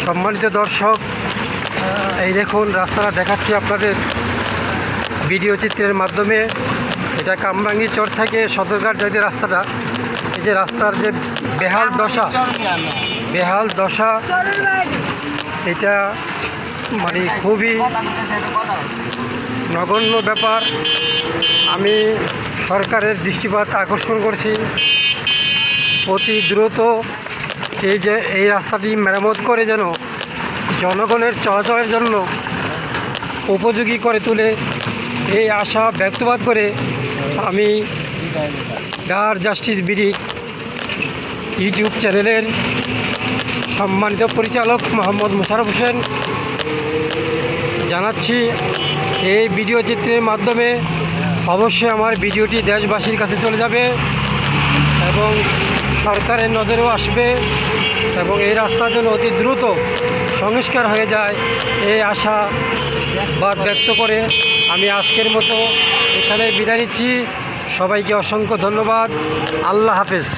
সম্মানিত দর্শক, এই দেখুন রাস্তাটা দেখাচ্ছি আপনাদের ভিডিও চিত্রের মাধ্যমে। এটা কামরাঙ্গি চর থেকে সদরঘাট যাইতে রাস্তাটা। এই যে রাস্তার যে বেহাল দশা এটা মানে খুবই নগণ্য ব্যাপার। আমি সরকারের দৃষ্টিপাত আকর্ষণ করছি, অতি দ্রুত এই রাস্তাটি মেরামত করে যেন জনগণের চলাচলের জন্য উপযোগী করে তুলে, এই আশা ব্যক্তবাদ করে আমি ডার জাস্টিস বিডি ইউটিউব চ্যানেলের সম্মানিত পরিচালক মোহাম্মদ মোশাররফ হোসেন জানাচ্ছি, এই ভিডিও চিত্রের মাধ্যমে অবশ্যই আমার ভিডিওটি দেশবাসীর কাছে চলে যাবে এবং সরকারের নজরেও আসবে এবং এই রাস্তা যেন অতি দ্রুত সংস্কার হয়ে যায় এই আশাবাদ ব্যক্ত করে আমি আজকের মতো এখানে বিদায় নিচ্ছি। সবাইকে অসংখ্য ধন্যবাদ। আল্লাহ হাফেজ।